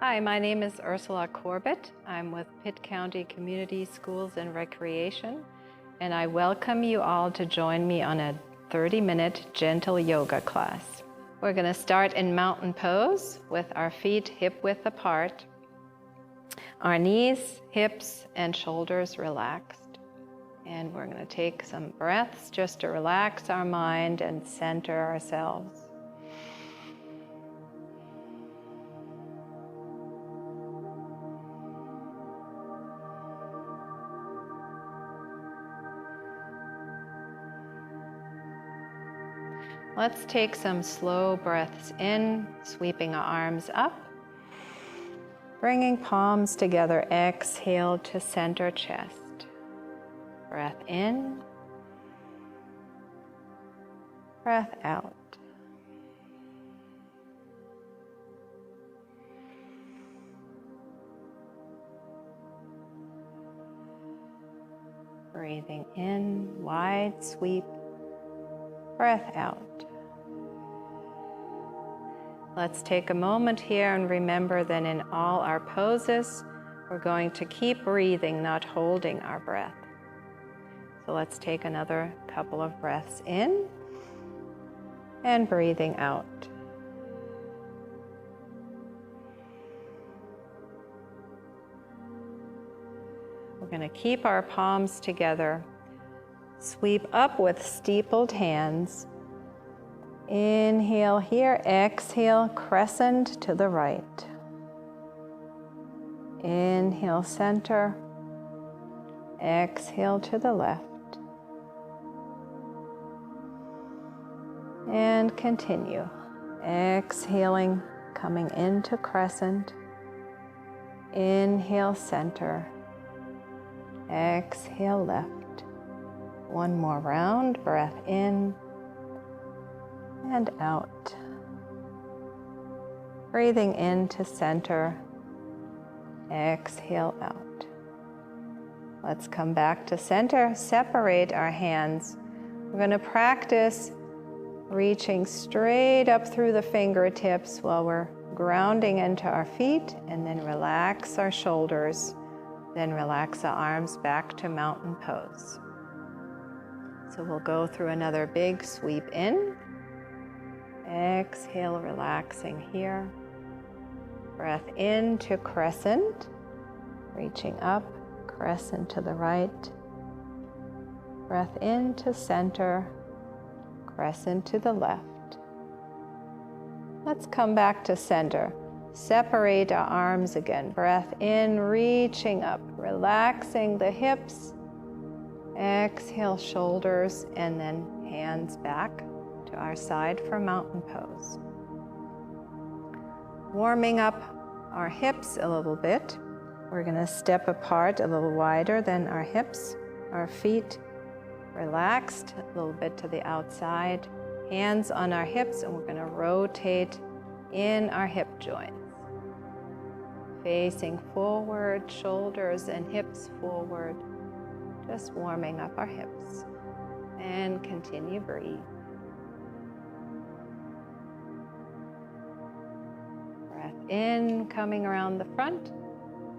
Hi, my name is Ursula Corbett. I'm with Pitt County Community Schools and Recreation, and I welcome you all to join me on a 30-minute gentle yoga class. We're going to start in mountain pose with our feet hip-width apart, our knees, hips, and shoulders relaxed. And we're going to take some breaths just to relax our mind and center ourselves. Let's take some slow breaths in, sweeping our arms up, bringing palms together, exhale to center chest. Breath in, breath out. Breathing in, wide sweep, breath out. Let's take a moment here and remember that in all our poses, we're going to keep breathing, not holding our breath. So let's take another couple of breaths in and breathing out. We're going to keep our palms together, sweep up with steepled hands. Inhale here, exhale, crescent to the right. Inhale, center. Exhale to the left. And continue. Exhaling, coming into crescent. Inhale, center. Exhale, left. One more round, breath in and out. Breathing into center, exhale out. Let's come back to center, separate our hands. We're going to practice reaching straight up through the fingertips while we're grounding into our feet, and then relax our shoulders, then relax the arms back to mountain pose. So we'll go through another big sweep in. Exhale, relaxing here. Breath in to crescent, reaching up, crescent to the right. Breath in to center, crescent to the left. Let's come back to center. Separate our arms again. Breath in, reaching up, relaxing the hips. Exhale, shoulders, and then hands back to our side for mountain pose. Warming up our hips a little bit. We're going to step apart a little wider than our hips. Our feet relaxed a little bit to the outside. Hands on our hips, and we're going to rotate in our hip joints. Facing forward, shoulders and hips forward. Just warming up our hips. And continue breathe. Breath in, coming around the front.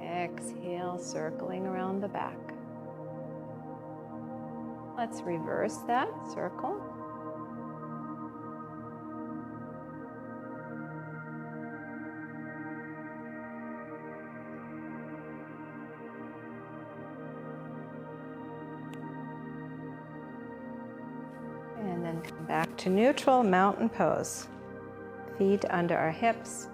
Exhale, circling around the back. Let's reverse that circle. And then come back to neutral mountain pose. Feet under our hips.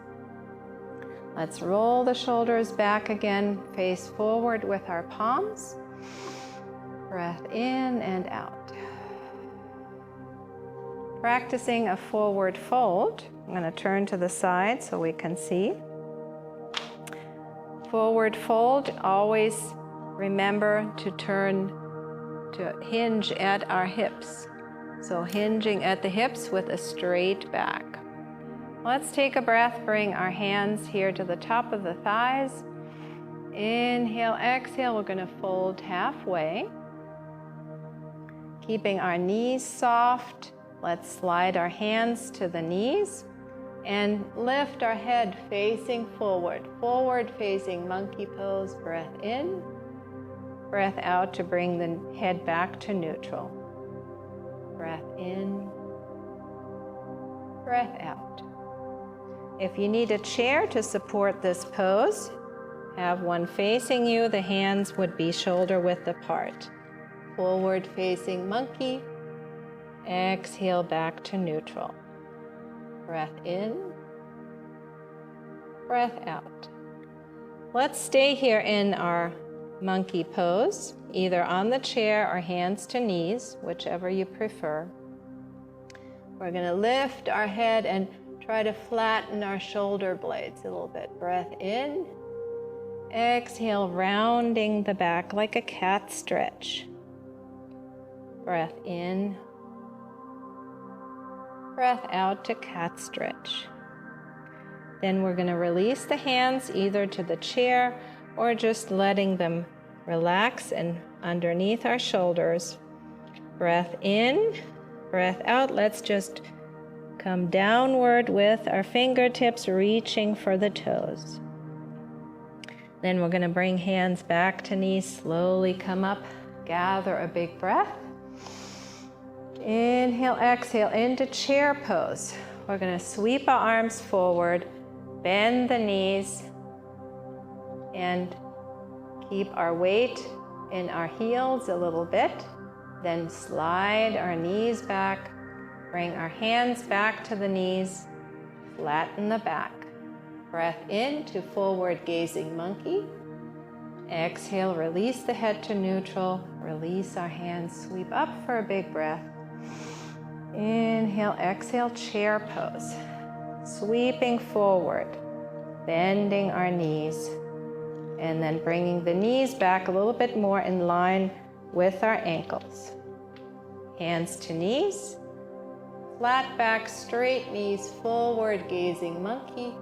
Let's roll the shoulders back again, face forward with our palms. Breath in and out. Practicing a forward fold. I'm going to turn to the side so we can see. Forward fold, always remember to hinge at our hips. So hinging at the hips with a straight back. Let's take a breath, bring our hands here to the top of the thighs. Inhale, exhale, we're going to fold halfway. Keeping our knees soft, let's slide our hands to the knees. And lift our head facing forward. Forward facing monkey pose. Breath in. Breath out to bring the head back to neutral. Breath in. Breath out. If you need a chair to support this pose, have one facing you. The hands would be shoulder width apart. Forward facing monkey. Exhale back to neutral. Breath in. Breath out. Let's stay here in our monkey pose, either on the chair or hands to knees, whichever you prefer. We're going to lift our head and try to flatten our shoulder blades a little bit. Breath in. Exhale, rounding the back like a cat stretch. Breath in. Breath out to cat stretch. Then we're going to release the hands either to the chair or just letting them relax and underneath our shoulders. Breath in, breath out. Let's just come downward with our fingertips reaching for the toes. Then we're going to bring hands back to knees, slowly come up, gather a big breath. Inhale, exhale into chair pose. We're going to sweep our arms forward, bend the knees, and keep our weight in our heels a little bit. Then slide our knees back, bring our hands back to the knees, flatten the back. Breath in to forward gazing monkey. Exhale, release the head to neutral. Release our hands, sweep up for a big breath. Inhale, exhale, chair pose. Sweeping forward, bending our knees, and then bringing the knees back a little bit more in line with our ankles. Hands to knees, flat back, straight knees, forward gazing monkey.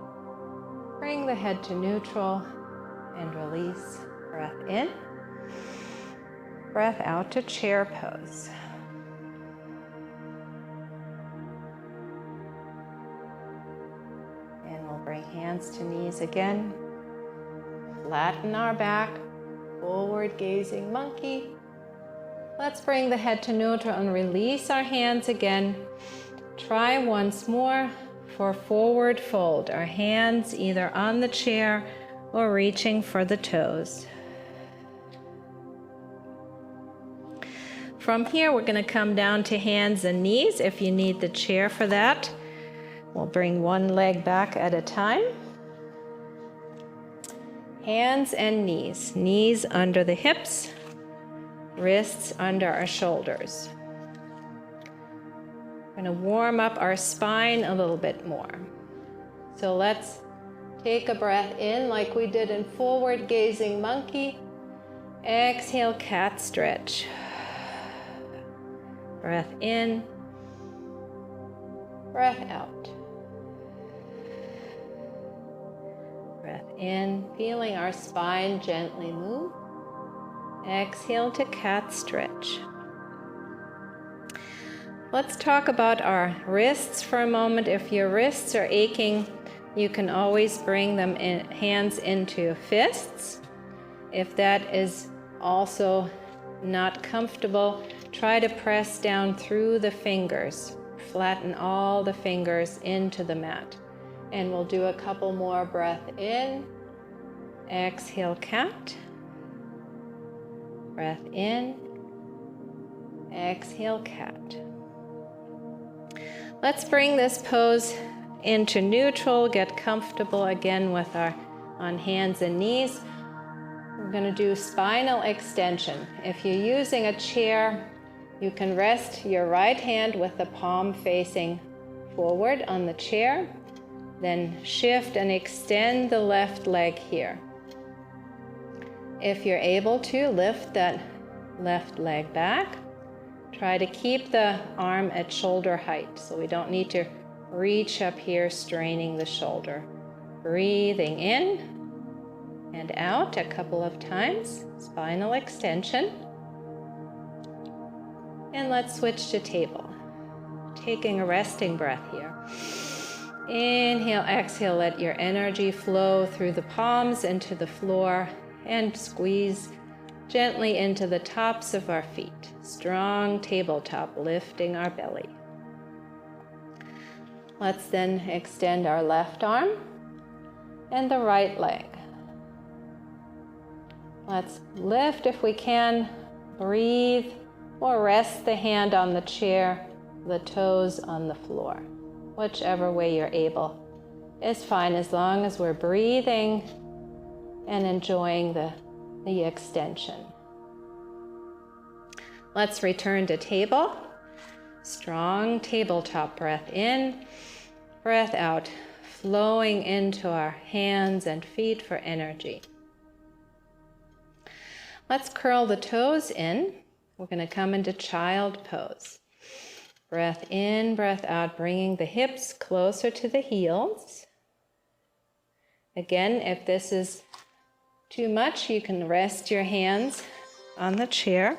Bring the head to neutral and release. Breath in. Breath out to chair pose. And we'll bring hands to knees again. Flatten our back. Forward gazing monkey. Let's bring the head to neutral and release our hands again. Try once more. For forward fold, our hands either on the chair or reaching for the toes. From here, we're going to come down to hands and knees. If you need the chair for that, we'll bring one leg back at a time. Hands and knees. Knees under the hips, wrists under our shoulders. We're going to warm up our spine a little bit more. So let's take a breath in like we did in forward gazing monkey. Exhale, cat stretch. Breath in. Breath out. Breath in, feeling our spine gently move. Exhale to cat stretch. Let's talk about our wrists for a moment. If your wrists are aching, you can always bring them hands into fists. If that is also not comfortable, try to press down through the fingers. Flatten all the fingers into the mat. And we'll do a couple more. Breath in. Exhale, cat. Breath in. Exhale, cat. Let's bring this pose into neutral, get comfortable again with our on hands and knees. We're going to do spinal extension. If you're using a chair, you can rest your right hand with the palm facing forward on the chair, then shift and extend the left leg here. If you're able to, lift that left leg back. Try to keep the arm at shoulder height, so we don't need to reach up here, straining the shoulder. Breathing in and out a couple of times, spinal extension. And let's switch to table. Taking a resting breath here. Inhale, exhale, let your energy flow through the palms into the floor and squeeze gently into the tops of our feet. Strong tabletop, lifting our belly. Let's then extend our left arm and the right leg. Let's lift if we can, breathe, or rest the hand on the chair, the toes on the floor. Whichever way you're able is fine, as long as we're breathing and enjoying the extension. Let's return to table. Strong tabletop breath in, breath out, flowing into our hands and feet for energy. Let's curl the toes in. We're going to come into child pose. Breath in, breath out, bringing the hips closer to the heels. Again, if this is too much, you can rest your hands on the chair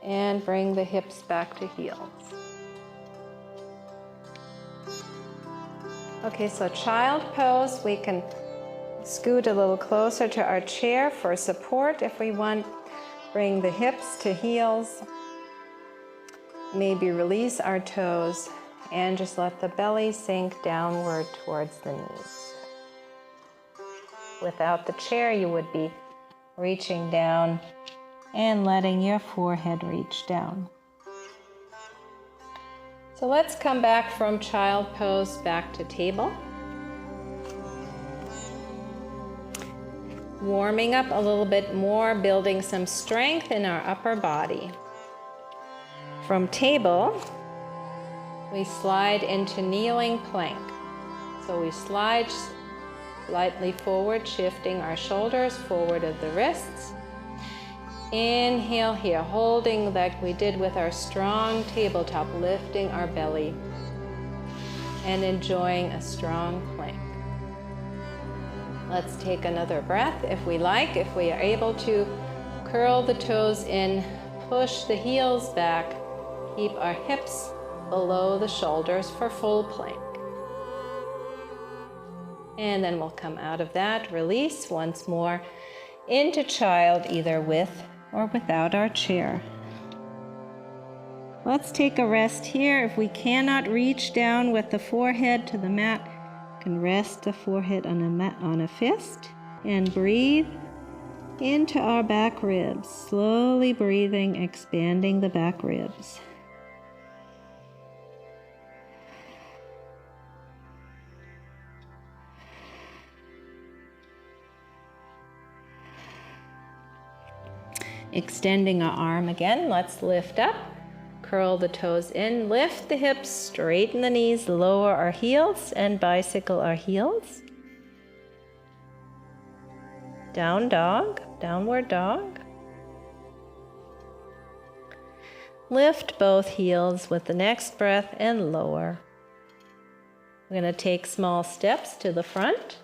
and bring the hips back to heels. Okay, so child pose, we can scoot a little closer to our chair for support if we want. Bring the hips to heels. Maybe release our toes and just let the belly sink downward towards the knees. Without the chair, you would be reaching down and letting your forehead reach down. So let's come back from child pose back to table. Warming up a little bit more, building some strength in our upper body. From table, we slide into kneeling plank. So we slide slightly forward, shifting our shoulders forward of the wrists. Inhale here, holding like we did with our strong tabletop, lifting our belly and enjoying a strong plank. Let's take another breath if we like. If we are able to, curl the toes in, push the heels back, keep our hips below the shoulders for full plank. And then we'll come out of that, release once more into child, either with or without our chair. Let's take a rest here. If we cannot reach down with the forehead to the mat, you can rest the forehead on a fist and breathe into our back ribs, slowly breathing, expanding the back ribs. Extending our arm again, let's lift up, curl the toes in, lift the hips, straighten the knees, lower our heels and bicycle our heels. Down dog, downward dog. Lift both heels with the next breath and lower. We're going to take small steps to the front.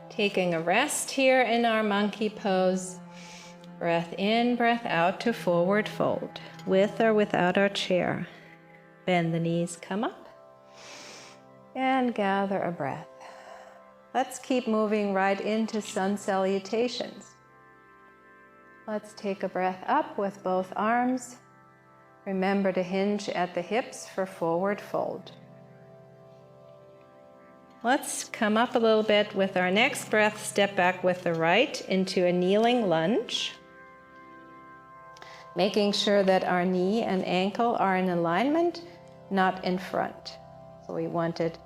Taking a rest here in our monkey pose. Breath in, breath out to forward fold, with or without our chair. Bend the knees, come up, and gather a breath. Let's keep moving right into sun salutations. Let's take a breath up with both arms. Remember to hinge at the hips for forward fold. Let's come up a little bit with our next breath, step back with the right into a kneeling lunge. Making sure that our knee and ankle are in alignment, not in front. So we want it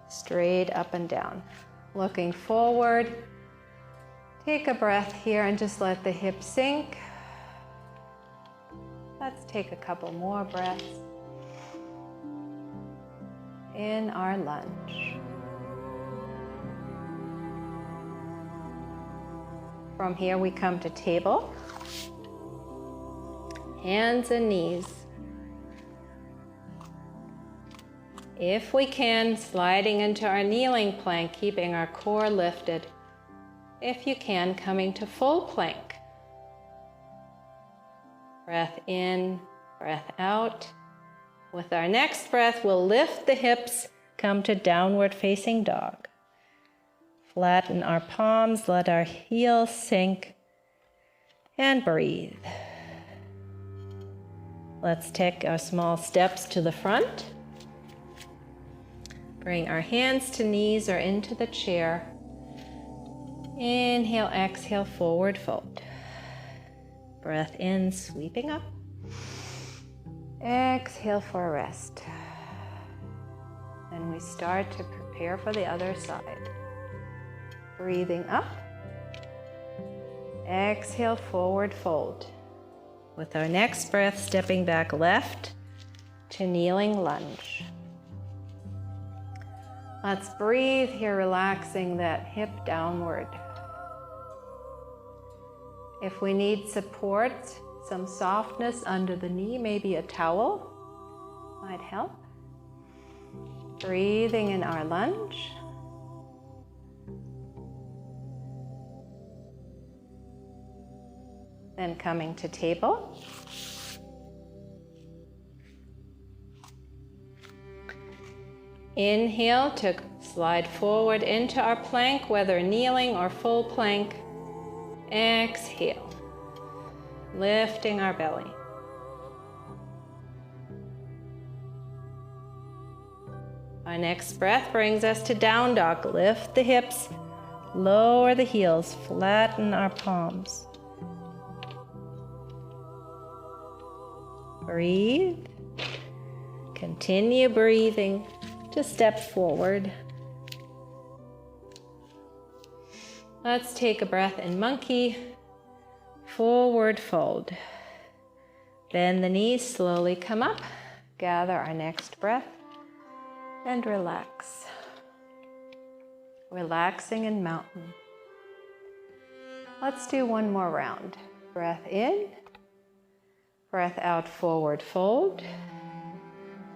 straight up and down. Looking forward, take a breath here and just let the hips sink. Let's take a couple more breaths in our lunge. From here we come to table, hands and knees. If we can, sliding into our kneeling plank, keeping our core lifted. If you can, coming to full plank. Breath in, Breath out. With our next breath, we'll lift the hips, come to downward facing dog. Flatten our palms, let our heels sink, and breathe. Let's take our small steps to the front. Bring our hands to knees or into the chair. Inhale, exhale, forward fold. Breath in, sweeping up. Exhale for a rest. Then we start to prepare for the other side. Breathing up. Exhale, forward fold. With our next breath, stepping back left to kneeling lunge. Let's breathe here, relaxing that hip downward. If we need support, some softness under the knee, maybe a towel might help. Breathing in our lunge. Then coming to table. Inhale to slide forward into our plank, whether kneeling or full plank. Exhale, lifting our belly. Our next breath brings us to down dog. Lift the hips, lower the heels, flatten our palms. Breathe. Continue breathing to step forward. Let's take a breath in monkey. Forward fold. Bend the knees, slowly come up. Gather our next breath and relax. Relaxing in mountain. Let's do one more round. Breath in. Breath out, forward fold.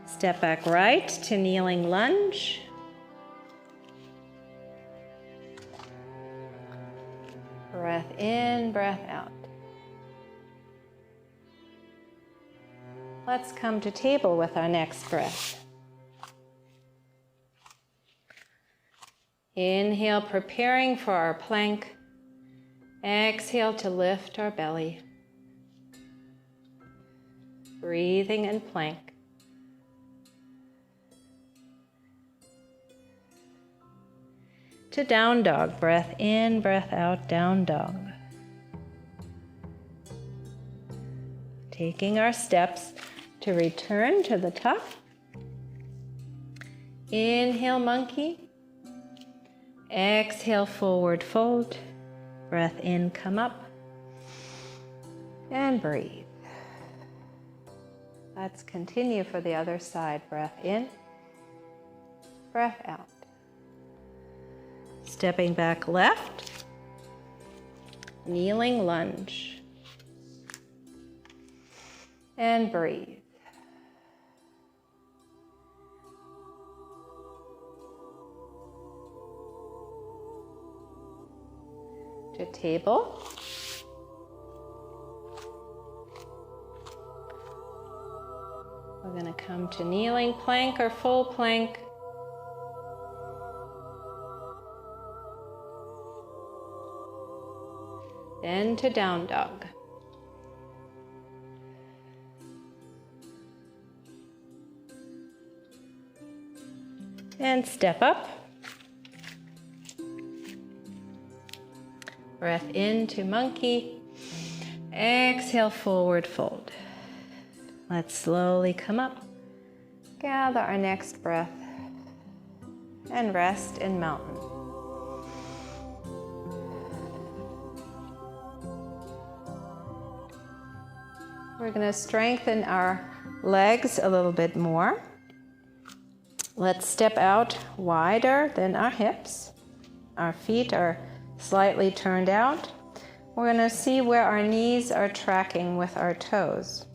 Step back right to kneeling lunge. Breath in, breath out. Let's come to table with our next breath. Inhale, preparing for our plank. Exhale to lift our belly. Breathing in plank. To down dog. Breath in, breath out, down dog. Taking our steps to return to the top. Inhale, monkey. Exhale, forward fold. Breath in, come up. And breathe. Let's continue for the other side. Breath in, breath out. Stepping back left, kneeling lunge. And breathe. To table. We're going to come to kneeling plank or full plank. Then to down dog. And step up. Breath into monkey. Exhale, forward fold. Let's slowly come up. Gather our next breath. And rest in mountain. We're going to strengthen our legs a little bit more. Let's step out wider than our hips. Our feet are slightly turned out. We're going to see where our knees are tracking with our toes.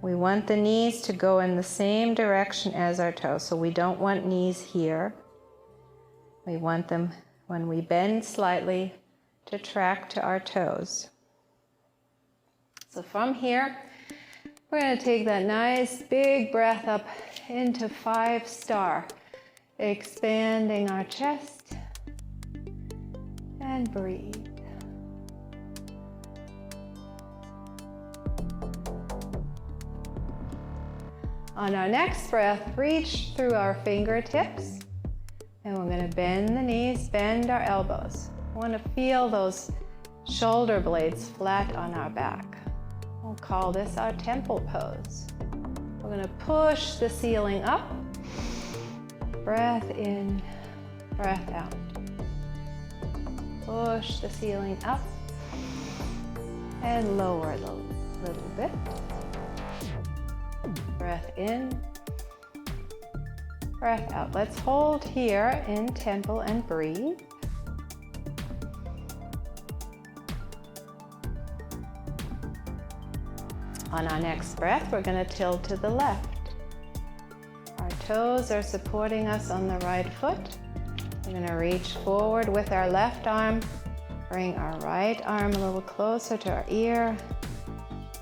We want the knees to go in the same direction as our toes, so we don't want knees here. We want them, when we bend slightly, to track to our toes. So from here, We're going to take that nice big breath up into 5-star, expanding our chest, and breathe. On our next breath, reach through our fingertips, and we're going to bend the knees, bend our elbows. We want to feel those shoulder blades flat on our back. We'll call this our temple pose. We're going to push the ceiling up. Breath in, breath out. Push the ceiling up and lower a little bit. Breath in, breath out. Let's hold here in temple and breathe. On our next breath, we're going to tilt to the left. Our toes are supporting us on the right foot. We're going to reach forward with our left arm, bring our right arm a little closer to our ear,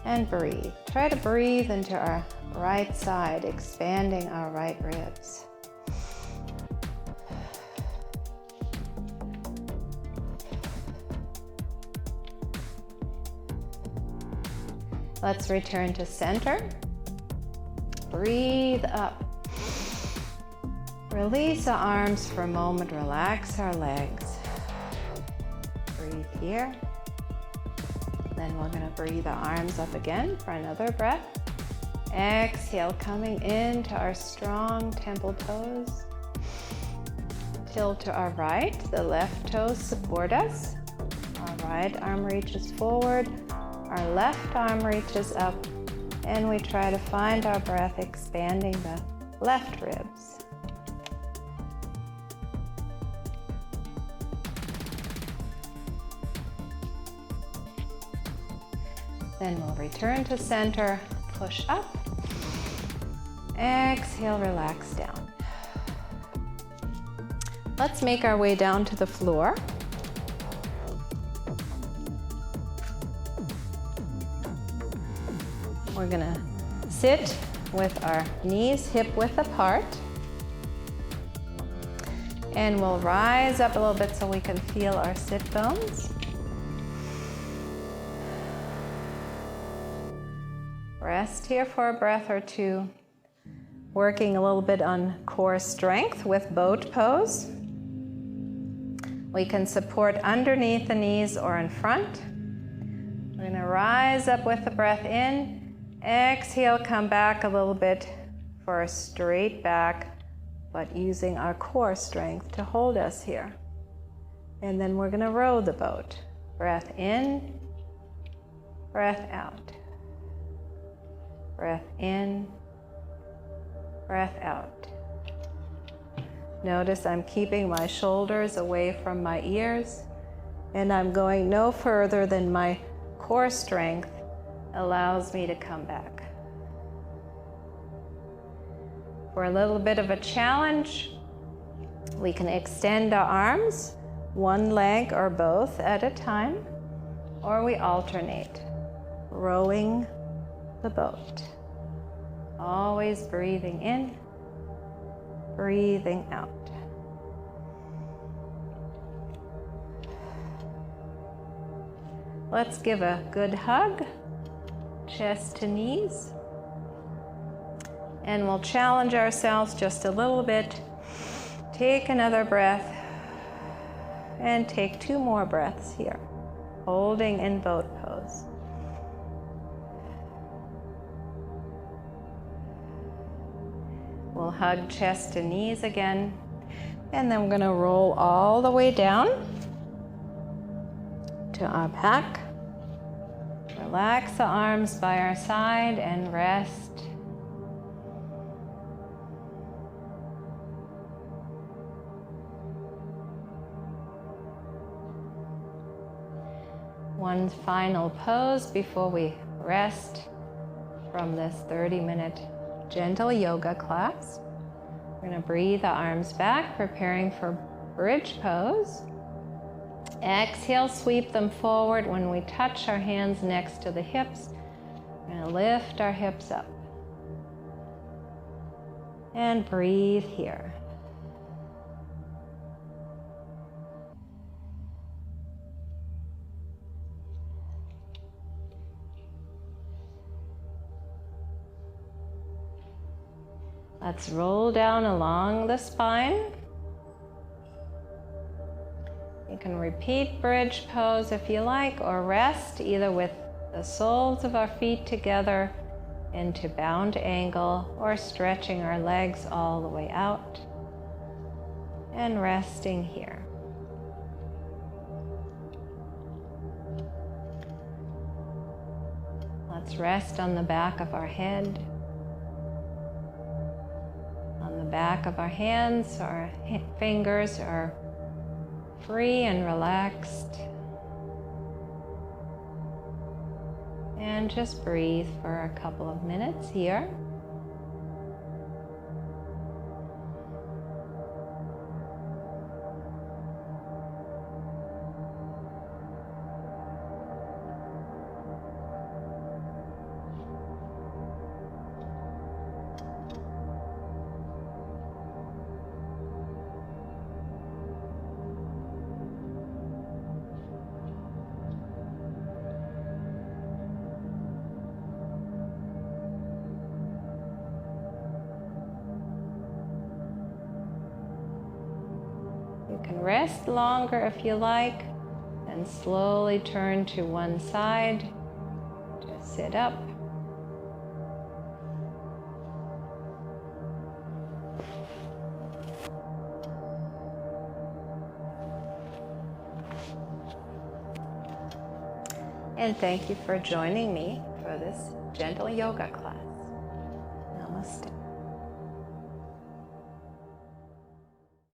and breathe. Try to breathe into our right side, expanding our right ribs. Let's return to center. Breathe up. Release our arms for a moment, relax our legs. Breathe here. Then we're going to breathe our arms up again for another breath. Exhale, coming into our strong temple pose. Tilt to our right, the left toes support us. Our right arm reaches forward. Our left arm reaches up, and we try to find our breath expanding the left ribs. Then we'll return to center, push up, exhale, relax down. Let's make our way down to the floor. We're going to sit with our knees hip-width apart, and we'll rise up a little bit so we can feel our sit bones. Rest here for a breath or two, working a little bit on core strength with boat pose. We can support underneath the knees or in front. We're going to rise up with the breath in. Exhale, come back a little bit for a straight back, but using our core strength to hold us here. And then we're going to row the boat. Breath in, breath out. Breath in, breath out. Notice I'm keeping my shoulders away from my ears, and I'm going no further than my core strength allows me to come back. For a little bit of a challenge, we can extend our arms, one leg or both at a time, or we alternate, rowing the boat. Always breathing in, breathing out. Let's give a good hug. Chest to knees, and we'll challenge ourselves just a little bit. Take another breath and take 2 more breaths here, holding in boat pose. We'll hug chest to knees again, and then we're going to roll all the way down to our back. Relax the arms by our side and rest. One final pose before we rest from this 30-minute gentle yoga class. We're going to breathe the arms back, preparing for bridge pose. Exhale, sweep them forward. When we touch our hands next to the hips, we're And lift our hips up. And breathe here. Let's roll down along the spine. You can repeat bridge pose if you like, or rest either with the soles of our feet together into bound angle, or stretching our legs all the way out and resting here. Let's rest on the back of our head. On the back of our hands, our fingers are free and relaxed. And just breathe for a couple of minutes here. You can rest longer if you like, and slowly turn to one side. Just sit up. And thank you for joining me for this gentle yoga class. Namaste.